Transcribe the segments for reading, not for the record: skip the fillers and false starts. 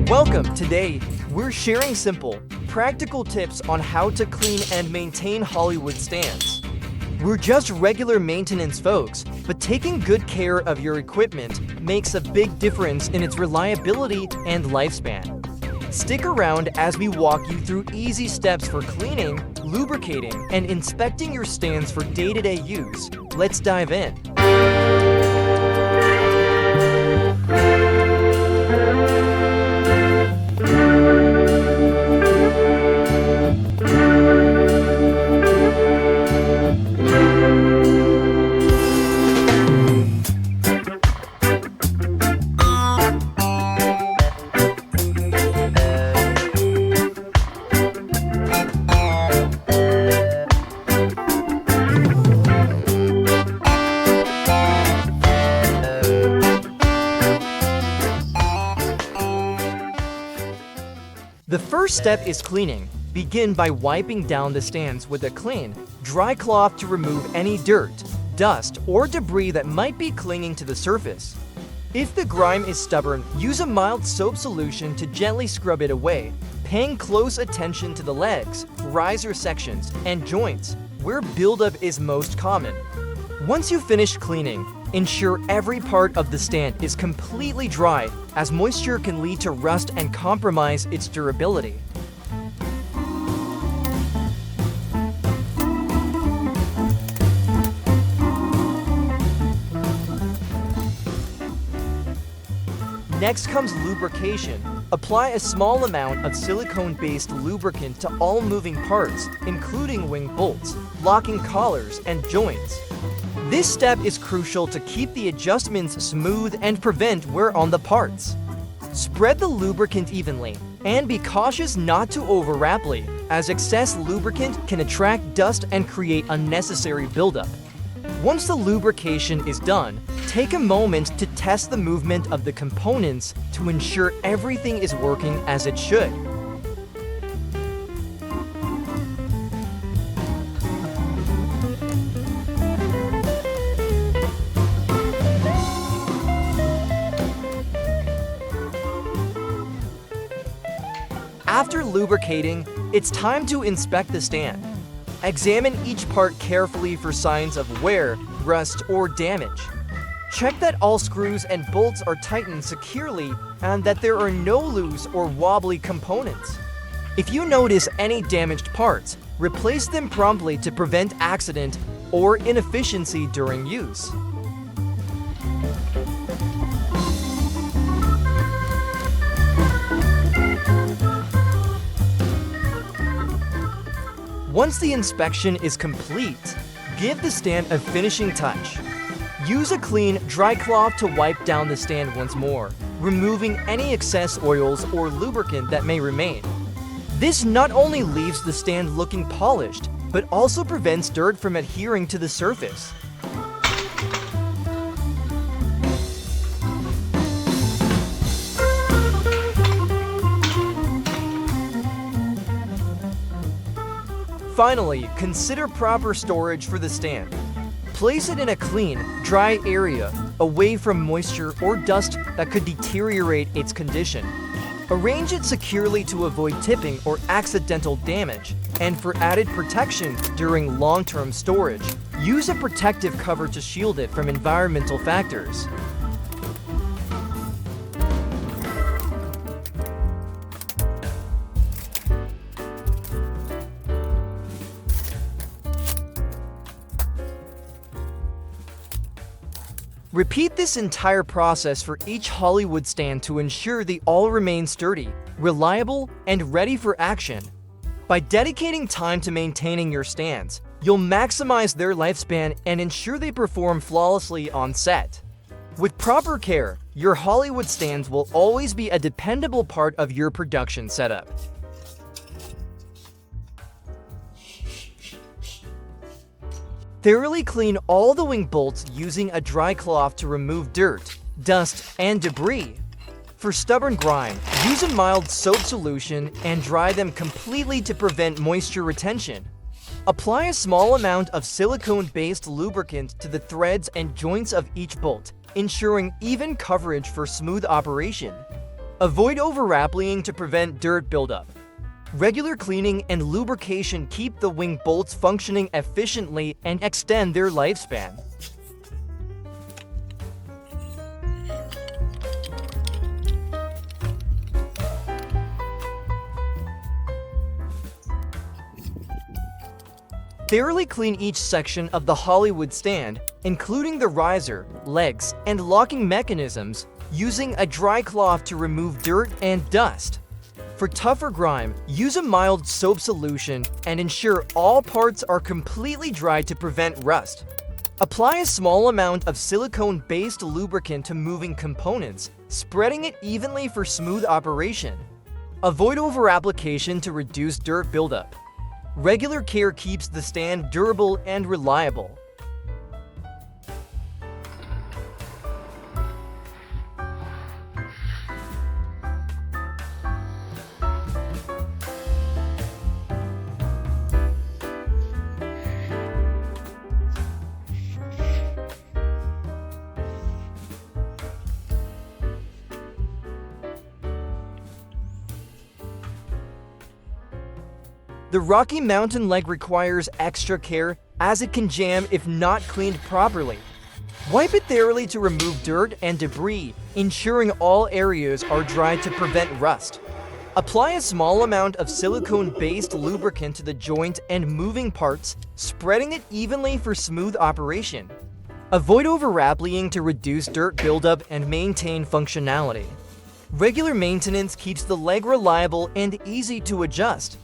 Welcome! Today, we're sharing simple, practical tips on how to clean and maintain Hollywood stands. We're just regular maintenance folks, but taking good care of your equipment makes a big difference in its reliability and lifespan. Stick around as we walk you through easy steps for cleaning, lubricating, and inspecting your stands for day-to-day use. Let's dive in. The first step is cleaning. Begin by wiping down the stands with a clean, dry cloth to remove any dirt, dust, or debris that might be clinging to the surface. If the grime is stubborn, use a mild soap solution to gently scrub it away, paying close attention to the legs, riser sections, and joints, where buildup is most common. Once you finish cleaning, ensure every part of the stand is completely dry, as moisture can lead to rust and compromise its durability. Next comes lubrication. Apply a small amount of silicone-based lubricant to all moving parts, including wing bolts, locking collars, and joints. This step is crucial to keep the adjustments smooth and prevent wear on the parts. Spread the lubricant evenly, and be cautious not to over-rapidly, as excess lubricant can attract dust and create unnecessary buildup. Once the lubrication is done, take a moment to test the movement of the components to ensure everything is working as it should. After lubricating, it's time to inspect the stand. Examine each part carefully for signs of wear, rust, or damage. Check that all screws and bolts are tightened securely and that there are no loose or wobbly components. If you notice any damaged parts, replace them promptly to prevent accident or inefficiency during use. Once the inspection is complete, give the stand a finishing touch. Use a clean, dry cloth to wipe down the stand once more, removing any excess oils or lubricant that may remain. This not only leaves the stand looking polished, but also prevents dirt from adhering to the surface. Finally, consider proper storage for the stand. Place it in a clean, dry area, away from moisture or dust that could deteriorate its condition. Arrange it securely to avoid tipping or accidental damage, and for added protection during long-term storage, use a protective cover to shield it from environmental factors. Repeat this entire process for each Hollywood stand to ensure they all remain sturdy, reliable, and ready for action. By dedicating time to maintaining your stands, you'll maximize their lifespan and ensure they perform flawlessly on set. With proper care, your Hollywood stands will always be a dependable part of your production setup. Thoroughly clean all the wing bolts using a dry cloth to remove dirt, dust, and debris. For stubborn grime, use a mild soap solution and dry them completely to prevent moisture retention. Apply a small amount of silicone-based lubricant to the threads and joints of each bolt, ensuring even coverage for smooth operation. Avoid overwrapping to prevent dirt buildup. Regular cleaning and lubrication keep the wing bolts functioning efficiently and extend their lifespan. Thoroughly clean each section of the Hollywood stand, including the riser, legs, and locking mechanisms, using a dry cloth to remove dirt and dust. For tougher grime, use a mild soap solution and ensure all parts are completely dry to prevent rust. Apply a small amount of silicone-based lubricant to moving components, spreading it evenly for smooth operation. Avoid over-application to reduce dirt buildup. Regular care keeps the stand durable and reliable. The Rocky Mountain leg requires extra care as it can jam if not cleaned properly. Wipe it thoroughly to remove dirt and debris, ensuring all areas are dry to prevent rust. Apply a small amount of silicone-based lubricant to the joint and moving parts, spreading it evenly for smooth operation. Avoid overwrapping to reduce dirt buildup and maintain functionality. Regular maintenance keeps the leg reliable and easy to adjust.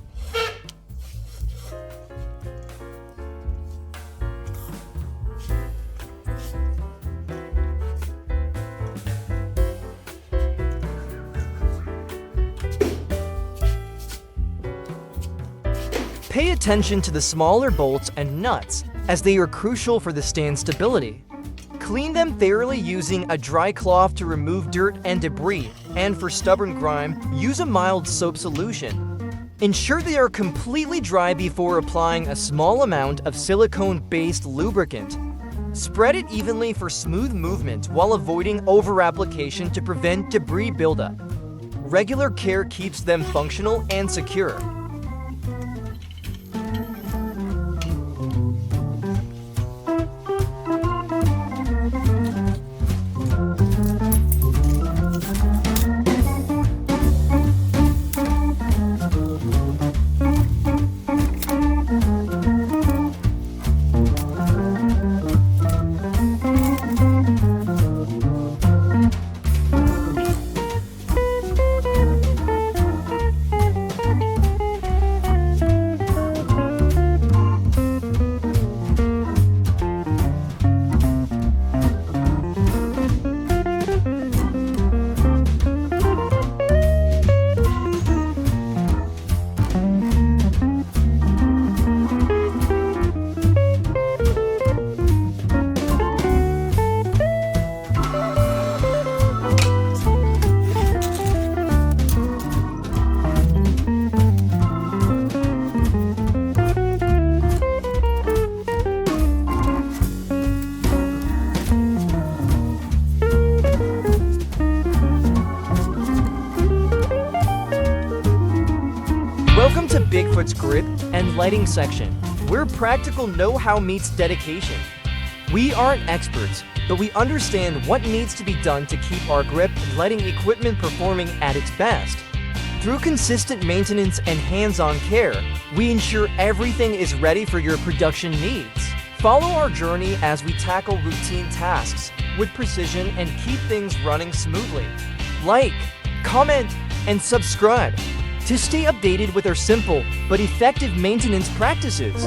Pay attention to the smaller bolts and nuts, as they are crucial for the stand stability. Clean them thoroughly using a dry cloth to remove dirt and debris, and for stubborn grime, use a mild soap solution. Ensure they are completely dry before applying a small amount of silicone-based lubricant. Spread it evenly for smooth movement while avoiding over-application to prevent debris buildup. Regular care keeps them functional and secure. Welcome to Bigfoot's grip and lighting section, where practical know-how meets dedication. We aren't experts, but we understand what needs to be done to keep our grip and lighting equipment performing at its best. Through consistent maintenance and hands-on care, we ensure everything is ready for your production needs. Follow our journey as we tackle routine tasks with precision and keep things running smoothly. Like, comment, and subscribe to stay updated with our simple but effective maintenance practices.